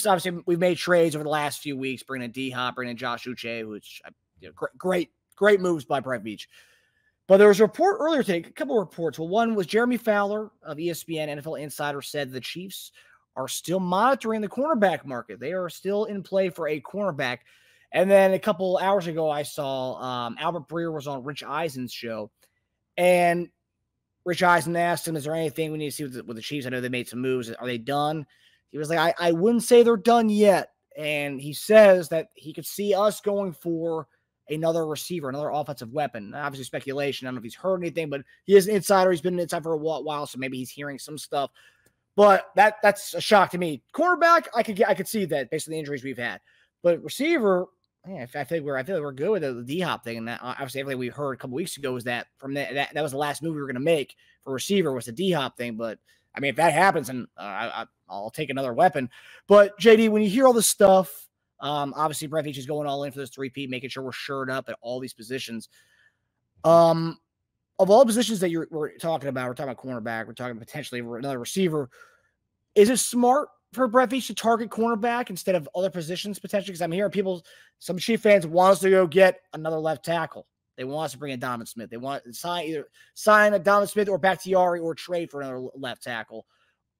obviously we've made trades over the last few weeks, bringing in D-Hop, bringing in Josh Uche, which great moves by Brett Veach. But there was a report earlier today, a couple of reports. Well, one was Jeremy Fowler of ESPN, NFL Insider, said the Chiefs are still monitoring the cornerback market. They are still in play for a cornerback. And then a couple hours ago, I saw Albert Breer was on Rich Eisen's show. And Rich Eisen asked him, is there anything we need to see with the Chiefs? I know they made some moves. Are they done? He was like, I wouldn't say they're done yet. And he says that he could see us going for another receiver, another offensive weapon. Obviously speculation. I don't know if he's heard anything, but he is an insider. He's been an insider for a while, so maybe he's hearing some stuff. But that's a shock to me. Cornerback, I could see that based on the injuries we've had. But receiver, I feel like we're good with the D-Hop thing. And that obviously everything we heard a couple weeks ago was that that was the last move we were going to make for receiver was the D-Hop thing. But I mean, if that happens, then I'll take another weapon. But JD, when you hear all this stuff, obviously Brett Veach is going all in for this three-peat, making sure we're shored up at all these positions. Of all the positions that we're talking about cornerback, we're talking potentially another receiver. Is it smart for Brett Veach to target cornerback instead of other positions potentially? Because I'm hearing some Chief fans want us to go get another left tackle. They want us to bring in Donovan Smith. They want to sign a Donovan Smith or Bakhtiari or trade for another left tackle.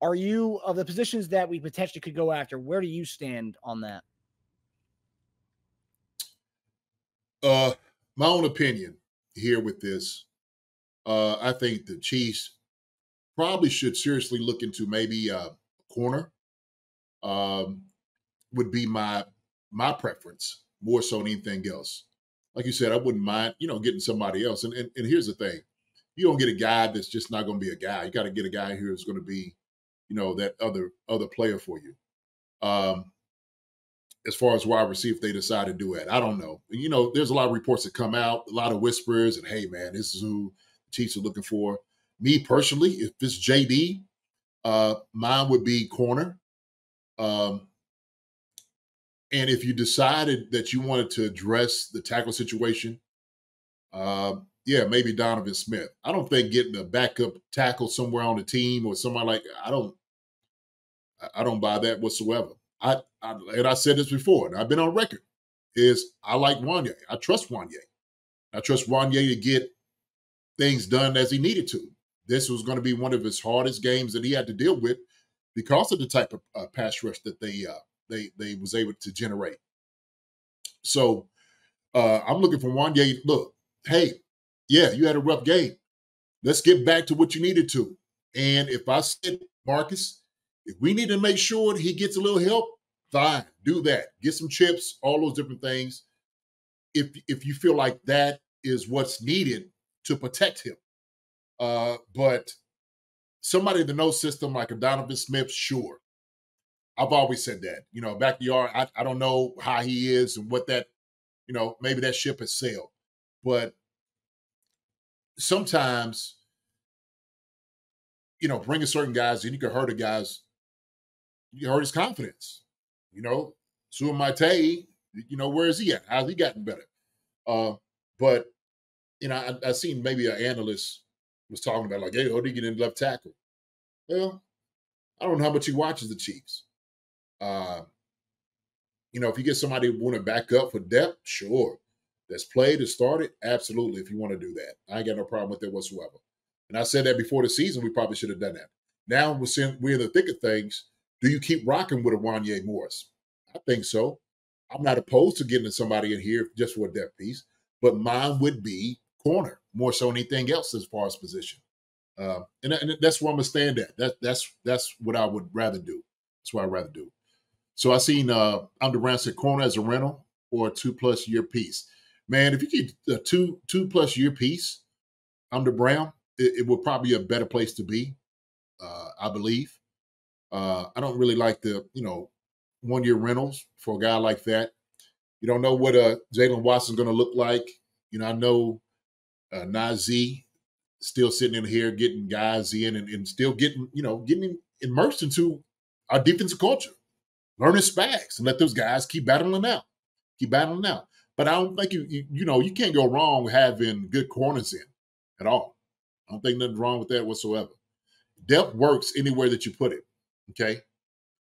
Are you, of the positions that we potentially could go after, where do you stand on that? My own opinion here with this, I think the Chiefs probably should seriously look into maybe a corner. Would be my preference more so than anything else. Like you said, I wouldn't mind, getting somebody else. And here's the thing. You don't get a guy that's just not going to be a guy. You got to get a guy who's going to be, that other player for you. As far as wide receiver, if they decide to do it, I don't know. There's a lot of reports that come out, a lot of whispers, and hey, man, this is who the Chiefs are looking for. Me personally, if it's JD, mine would be corner. And if you decided that you wanted to address the tackle situation, maybe Donovan Smith. I don't think getting a backup tackle somewhere on the team or somebody like I don't buy that whatsoever. I said this before, and I've been on record, is I like Wanye. I trust Wanye. I trust Wanye to get things done as he needed to. This was going to be one of his hardest games that he had to deal with because of the type of pass rush that they was able to generate. So I'm looking for Wanye. Look, hey, yeah, you had a rough game. Let's get back to what you needed to. And if I said, Marcus, if we need to make sure that he gets a little help, fine, do that. Get some chips, all those different things. If you feel like that is what's needed to protect him. But somebody that knows system like a Donovan Smith, sure. I've always said that. Backyard, I don't know how he is and what that, maybe that ship has sailed. But sometimes, bringing certain guys in, you can hurt a guy's, you hurt his confidence. Sua Maite, where is he at? How's he gotten better? But, I seen maybe an analyst was talking about like, hey, how do you get in left tackle? Well, I don't know how much he watches the Chiefs. If you get somebody who want to back up for depth, sure. That's played and started, absolutely, if you want to do that. I ain't got no problem with that whatsoever. And I said that before the season, we probably should have done that. Now we're in the thick of things. Do you keep rocking with a Wanye Morris? I think so. I'm not opposed to getting somebody in here just for a depth piece, but mine would be corner more so than anything else as far as position. And that's where I'm going to stand at. That's what I would rather do. That's what I'd rather do. So I seen Under Brown said corner as a rental or a 2+ year piece. Man, if you keep a 2+ year piece under Brown, it would probably be a better place to be, I believe. I don't really like the, 1 year rentals for a guy like that. You don't know what Jalen Watson's going to look like. I know Najee still sitting in here getting guys in and still getting immersed into our defensive culture, learning spags and let those guys keep battling out. But I don't think you can't go wrong having good corners in at all. I don't think nothing's wrong with that whatsoever. Depth works anywhere that you put it. Okay.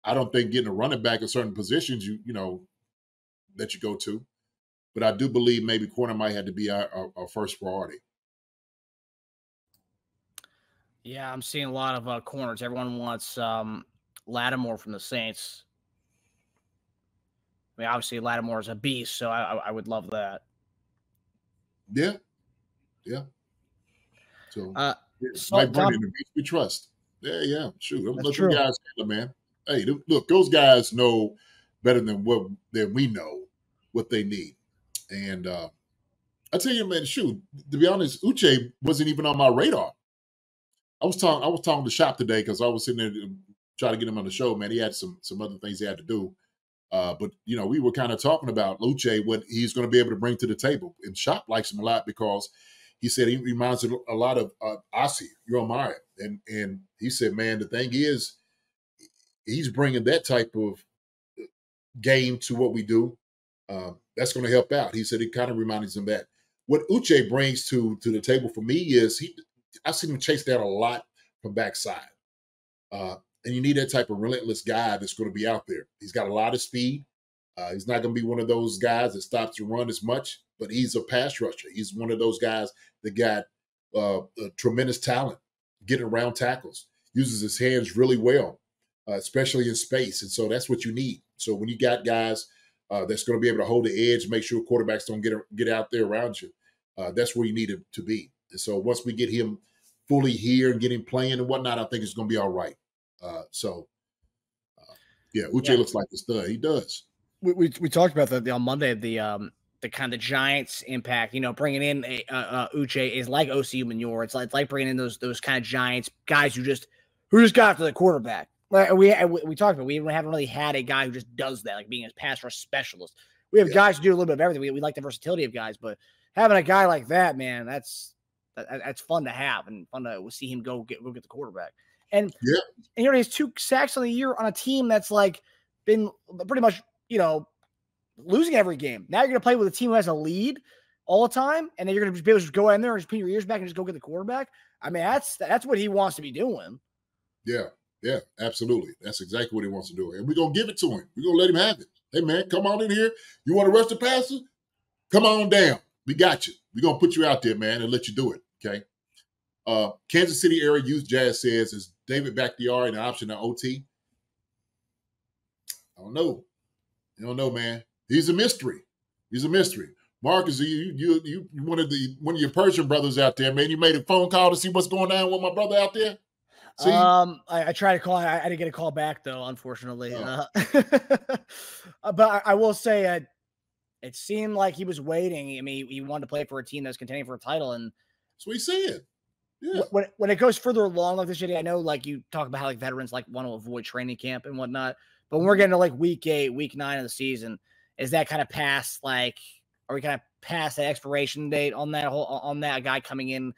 I don't think getting a running back in certain positions, that you go to. But I do believe maybe corner might have to be our first priority. Yeah, I'm seeing a lot of corners. Everyone wants Lattimore from the Saints. I mean, obviously Lattimore is a beast, so I would love that. Yeah. So, Tom, Mike Brennan, the beast we trust. Yeah. Shoot, let them guys handle, man. Hey, look, those guys know better than we know what they need. And I tell you, man, shoot, to be honest, Uche wasn't even on my radar. I was talking to Shop today because I was sitting there trying to get him on the show, man. He had some other things he had to do. But, we were kind of talking about Uche, what he's going to be able to bring to the table. And Shop likes him a lot because he said he reminds him a lot of Ossie, Uromaya. And he said, man, the thing is, he's bringing that type of game to what we do. That's going to help out. He said it kind of reminds him of that. What Uche brings to the table for me is I've seen him chase that a lot from backside. And you need that type of relentless guy that's going to be out there. He's got a lot of speed. He's not going to be one of those guys that stops to run as much, but he's a pass rusher. He's one of those guys that got tremendous talent, getting around tackles, uses his hands really well, especially in space. And so that's what you need. So when you got guys that's going to be able to hold the edge, make sure quarterbacks don't get out there around you, that's where you need him to be. And so once we get him fully here and get him playing and whatnot, I think it's going to be all right. Uche looks like a stud. He does. We talked about that on Monday. The kind of Giants impact. Bringing in Uche is like OCU Manure. It's like bringing in those kind of Giants guys who just got after the quarterback. We talked about we haven't really had a guy who just does that, like being a pass rush specialist. We have guys who do a little bit of everything. We like the versatility of guys, but having a guy like that, man, that's fun to have and fun to see him go get the quarterback. And he has 2 sacks on the year on a team that's like been pretty much, losing every game. Now you're going to play with a team who has a lead all the time, and then you're going to be able to just go in there and just put your ears back and just go get the quarterback. I mean, that's what he wants to be doing. Yeah, absolutely. That's exactly what he wants to do. And we're going to give it to him. We're going to let him have it. Hey, man, come on in here. You want to rush the passer? Come on down. We got you. We're going to put you out there, man, and let you do it, okay? Kansas City area youth Jazz says, is David Bakhtiari an option at OT? I don't know. You don't know, man. He's a mystery. Marcus, you one of your Persian brothers out there, man. You made a phone call to see what's going on with my brother out there? See? I tried to call. I didn't get a call back though, unfortunately. But I will say, it seemed like he was waiting. I mean, he wanted to play for a team that's contending for a title, and that's what he said. Yeah. When it goes further along like this, I know like you talk about how like veterans like want to avoid training camp and whatnot, but when we're getting to like week 8, week 9 of the season, is that kind of past are we kind of past that expiration date on that guy coming in,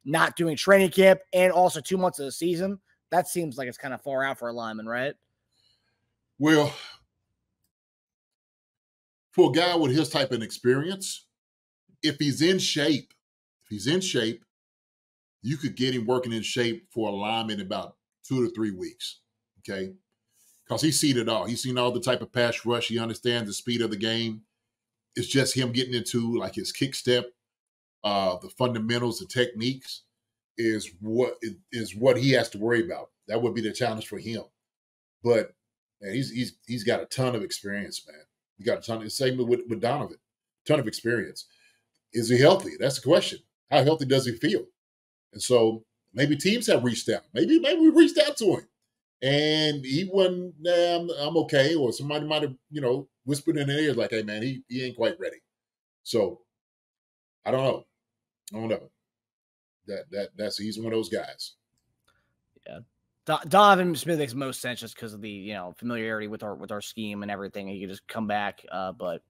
not doing training camp and also 2 months of the season? That seems like it's kind of far out for a lineman, right? Well, for a guy with his type of experience, if he's in shape, you could get him working in shape for a lineman in about 2 to 3 weeks, okay? Because he's seen it all. He's seen all the type of pass rush. He understands the speed of the game. It's just him getting into like his kick step, the fundamentals, the techniques is what he has to worry about. That would be the challenge for him. But man, he's got a ton of experience, man. He got a ton. Same with Donovan, ton of experience. Is he healthy? That's the question. How healthy does he feel? And so maybe teams have reached out. Maybe we reached out to him, and he wasn't. I'm okay. Or somebody might have, whispered in his ears like, "Hey, man, he ain't quite ready." So I don't know. That's he's one of those guys. Yeah, Donovan Smith makes most sense just because of the familiarity with our scheme and everything. He could just come back, but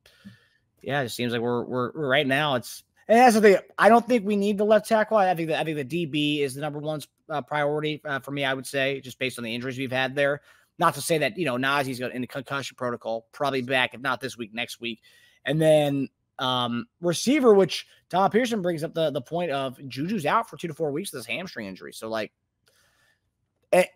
yeah, it seems like we're right now. And that's the thing. I don't think we need the left tackle. I think the DB is the number one priority for me. I would say just based on the injuries we've had there. Not to say that Nazee's got in the concussion protocol, probably back if not this week, next week, and then receiver, which Tom Pearson brings up the point of Juju's out for 2 to 4 weeks with his hamstring injury. So and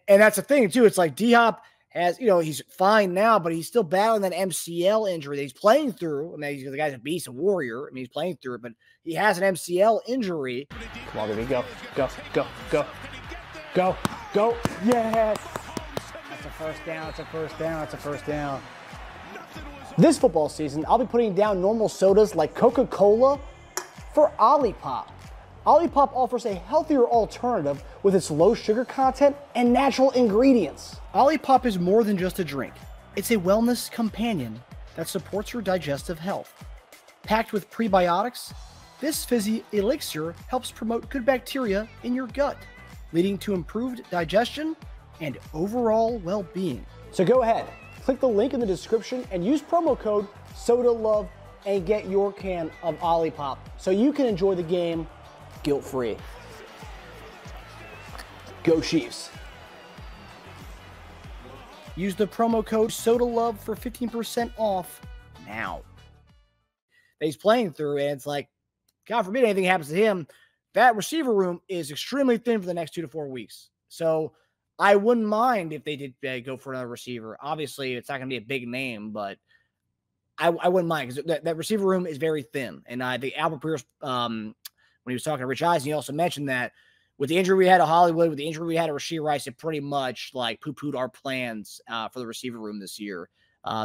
that's the thing too. It's like D-Hop has, you know, he's fine now, but he's still battling that MCL injury that he's playing through. I mean, the guy's a beast, a warrior. I mean, he's playing through it, but he has an MCL injury. Come on, baby, go. Yes! That's a first down, it's a first down, it's a first down. This football season, I'll be putting down normal sodas like Coca-Cola for Olipop. Olipop offers a healthier alternative with its low sugar content and natural ingredients. Olipop is more than just a drink. It's a wellness companion that supports your digestive health. Packed with prebiotics, this fizzy elixir helps promote good bacteria in your gut, leading to improved digestion and overall well-being. So go ahead, click the link in the description and use promo code SODALOVE and get your can of Olipop so you can enjoy the game guilt-free. Go Chiefs. Use the promo code SODALOVE for 15% off now. He's playing through, and it's like, God forbid anything happens to him, that receiver room is extremely thin for the next 2 to 4 weeks. So I wouldn't mind if they did go for another receiver. Obviously, it's not going to be a big name, but I wouldn't mind because that receiver room is very thin. And I think Albert Breer, when he was talking to Rich Eisen, he also mentioned that with the injury we had to Hollywood, with the injury we had to Rashee Rice, it pretty much like poo-pooed our plans for the receiver room this year.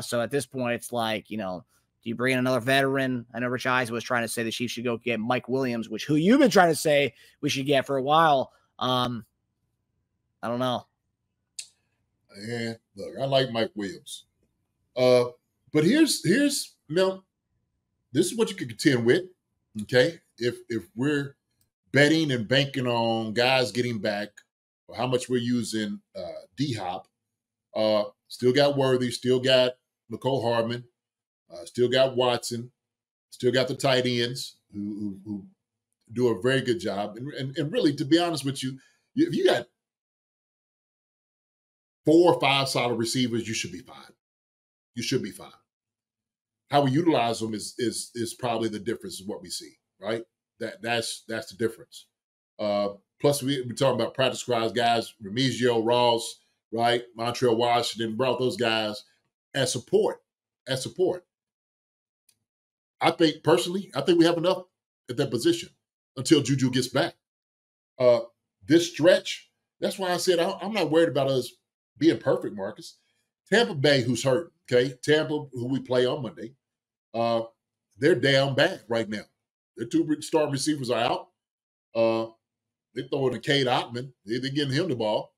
So at this point, it's like, you know, do you bring in another veteran? I know Rich Eisen was trying to say the Chiefs should go get Mike Williams, who you've been trying to say we should get for a while. I don't know. Yeah, look, I like Mike Williams. But here's this is what you can contend with. Okay, if we're betting and banking on guys getting back, or how much we're using D-Hop, still got Worthy, still got McCole Hardman, still got Watson, still got the tight ends who do a very good job. And really, to be honest with you, if you got 4 or 5 solid receivers, you should be fine. You should be fine. How we utilize them is probably the difference in what we see, right? That's the difference. Plus, we're talking about practice squads guys, Remigio, Ross, right? Montreal Washington brought those guys as support. I think we have enough at that position until Juju gets back. This stretch, that's why I said I'm not worried about us being perfect, Marcus. Tampa Bay, who's hurt, okay? Tampa, who we play on Monday, they're down bad right now. Their 2 starting receivers are out. They're throwing to Cade Ottman. They're getting him the ball.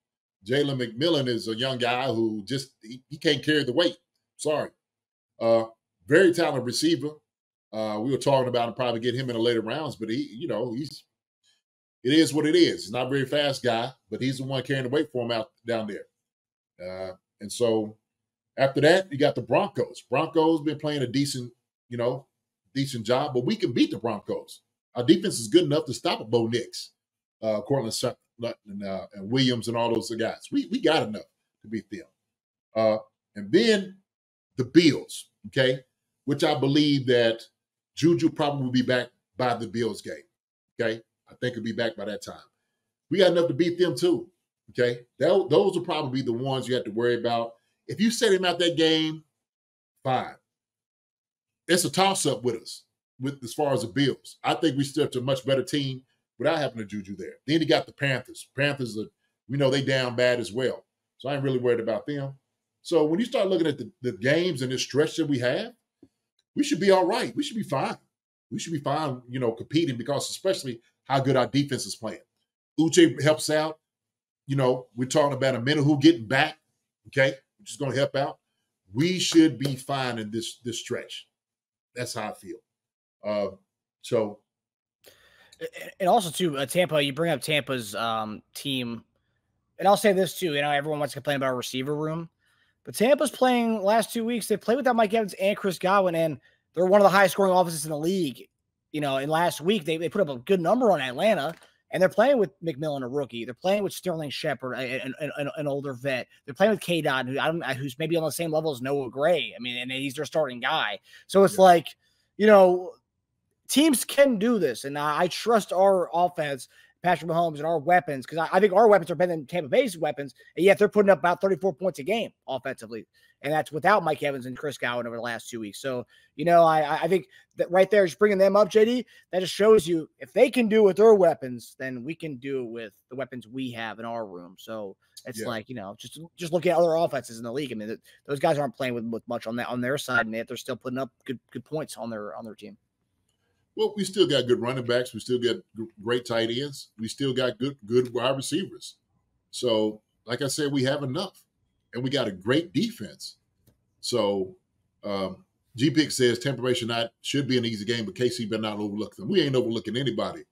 Jalen McMillan is a young guy who he can't carry the weight. Sorry. Very talented receiver. We were talking about him probably getting him in the later rounds, but it is what it is. He's not a very fast guy, but he's the one carrying the weight for him out down there. And so after that, you got the Broncos. Broncos been playing a decent job, but we can beat the Broncos. Our defense is good enough to stop a Bo Nix, Cortland Sutton, and Williams and all those guys. We got enough to beat them. And then the Bills, okay, which I believe that Juju probably will be back by the Bills game, okay? I think he'll be back by that time. We got enough to beat them too, okay? Those will probably be the ones you have to worry about. If you set him out that game, fine. It's a toss-up with us, as far as the Bills. I think we still have a much better team without having a Juju there. Then you got the Panthers. Panthers, we know they down bad as well. So I ain't really worried about them. So when you start looking at the games and this stretch that we have, we should be all right. We should be fine. We should be fine, competing because especially how good our defense is playing. Uche helps out. We're talking about a minute who getting back, okay, which is going to help out. We should be fine in this stretch. That's how I feel. And also, too, Tampa, you bring up Tampa's team. And I'll say this, too. Everyone wants to complain about our receiver room. But Tampa's playing last 2 weeks. They played without Mike Evans and Chris Godwin, and they're one of the highest scoring offenses in the league. And last week, they put up a good number on Atlanta, and they're playing with McMillan, a rookie. They're playing with Sterling Shepard, an older vet. They're playing with K-Dot, who's maybe on the same level as Noah Gray. And he's their starting guy. So it's like, teams can do this, and I trust our offense. Patrick Mahomes and our weapons, because I think our weapons are better than Tampa Bay's weapons, and yet they're putting up about 34 points a game offensively. And that's without Mike Evans and Chris Godwin over the last 2 weeks. So, I think that right there, just bringing them up, JD, that just shows you if they can do it with their weapons, then we can do it with the weapons we have in our room. So it's just look at other offenses in the league. I mean, those guys aren't playing with much on their side, and yet they're still putting up good points on their team. Well, we still got good running backs. We still got great tight ends. We still got good wide receivers. So, like I said, we have enough. And we got a great defense. So, G-Pick says Tampa Bay should be an easy game, but KC better not overlook them. We ain't overlooking anybody,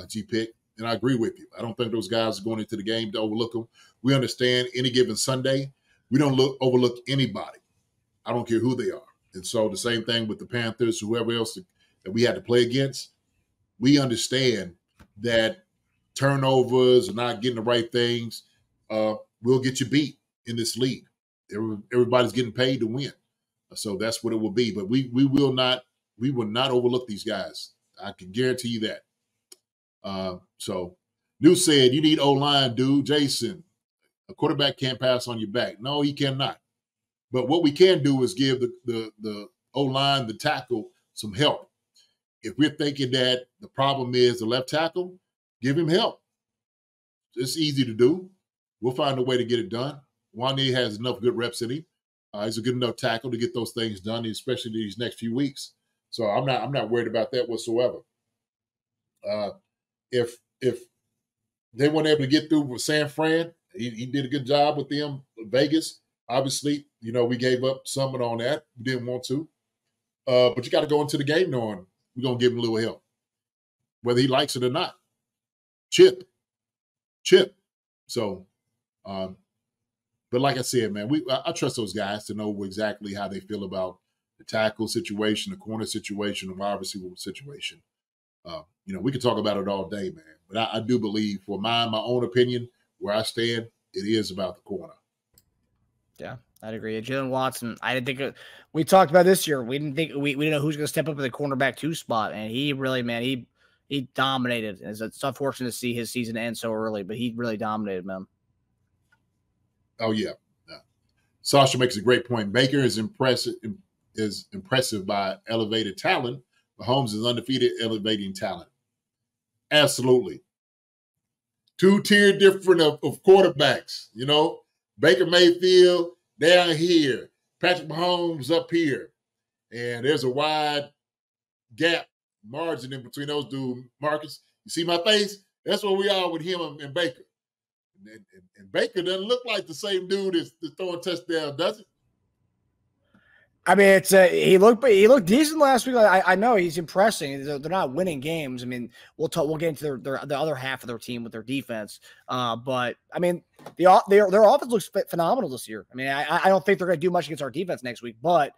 G-Pick, and I agree with you. I don't think those guys are going into the game to overlook them. We understand any given Sunday, we don't overlook anybody. I don't care who they are. And so the same thing with the Panthers, whoever else that we had to play against. We understand that turnovers and not getting the right things will get you beat in this league. Everybody's getting paid to win. So that's what it will be. But we will not overlook these guys. I can guarantee you that. So New said, you need O-line, dude. Jason, a quarterback can't pass on your back. No, he cannot. But what we can do is give the O-line, the tackle, some help. If we're thinking that the problem is the left tackle, give him help. It's easy to do. We'll find a way to get it done. Wanye has enough good reps in him. He's a good enough tackle to get those things done, especially these next few weeks. So I'm not worried about that whatsoever. If they weren't able to get through with San Fran, he did a good job with them. Vegas, obviously, we gave up something on that. We didn't want to. But you got to go into the game knowing we're going to give him a little help, whether he likes it or not. Chip. So, but like I said, man, I trust those guys to know exactly how they feel about the tackle situation, the corner situation, the wide receiver situation. We could talk about it all day, man. But I do believe, for my own opinion, where I stand, it is about the corner. Yeah, I'd agree. Jalen Watson, I didn't think we talked about this year. We didn't know who's going to step up in the cornerback 2 spot, and he really, man, he dominated. It's unfortunate to see his season end so early, but he really dominated, man. Oh yeah. Sasha makes a great point. Baker is impressive by elevated talent. Mahomes is undefeated, elevating talent. Absolutely. 2-tier different of quarterbacks. Baker Mayfield down here, Patrick Mahomes up here, and there's a wide gap margin in between those two. Marcus, you see my face? That's where we are with him and Baker. And Baker doesn't look like the same dude that's throwing touchdowns, does it? I mean, he looked decent last week. I know he's impressing. They're not winning games. I mean, we'll get into the other half of their team with their defense. But I mean, their offense looks phenomenal this year. I mean, I don't think they're going to do much against our defense next week. But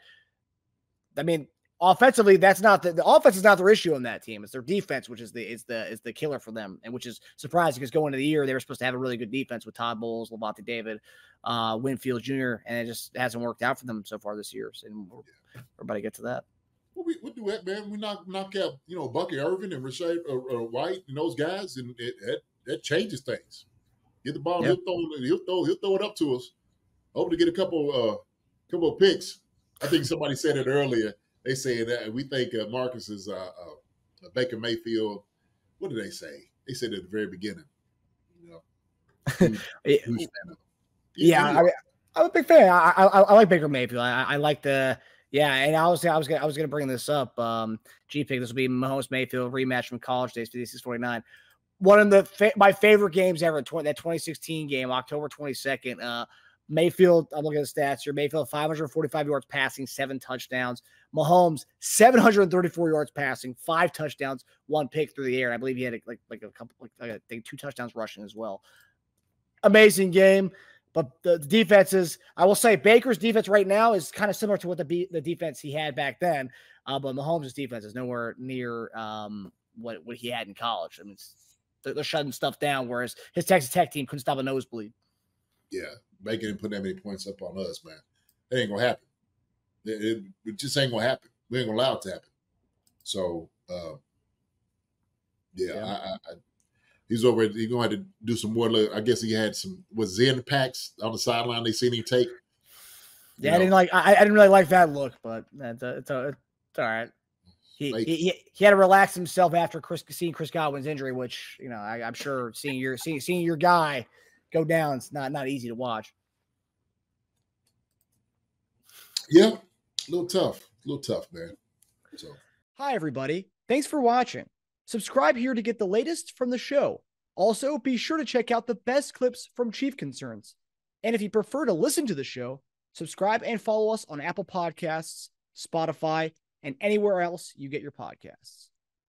I mean, offensively, that's not the offense is not their issue on that team. It's their defense, which is the killer for them, and which is surprising because going into the year they were supposed to have a really good defense with Todd Bowles, Levante David, Winfield Jr., and it just hasn't worked out for them so far this year. So we're about to get to that. Well, we do that, man. We knock out Bucky Irvin and Rashad White and those guys, and that changes things. Get the ball, yep. He'll throw it up to us. Hope to get a couple of picks. I think somebody said it earlier. They say that we think Marcus is Baker Mayfield. What did they say? They said at the very beginning. Who's I'm a big fan. I like Baker Mayfield. I like the and I was gonna bring this up. G-Pick, this will be Mahomes Mayfield rematch from college days, 56-49. One of my favorite games ever. That 2016 game, October 22nd. Mayfield, I'm looking at the stats here. Mayfield, 545 yards passing, 7 touchdowns. Mahomes, 734 yards passing, 5 touchdowns, 1 pick through the air. I believe he had like a couple, I think 2 touchdowns rushing as well. Amazing game. But the defenses, I will say Baker's defense right now is kind of similar to what the defense he had back then. But Mahomes' defense is nowhere near what he had in college. I mean, they're shutting stuff down, whereas his Texas Tech team couldn't stop a nosebleed. Yeah, Baker didn't put that many points up on us, man. That ain't going to happen. It just ain't going to happen. We ain't going to allow it to happen. So, He's over. He's going to have to do some more. I guess he had some Zen packs on the sideline. They seen him take. Yeah, I didn't really like that look, but it's all right. He had to relax himself after seeing Chris Godwin's injury, which I'm sure seeing your guy go down is not easy to watch. Yeah, a little tough, man. So, hi everybody, thanks for watching. Subscribe here to get the latest from the show. Also, be sure to check out the best clips from Chief Concerns. And if you prefer to listen to the show, subscribe and follow us on Apple Podcasts, Spotify, and anywhere else you get your podcasts.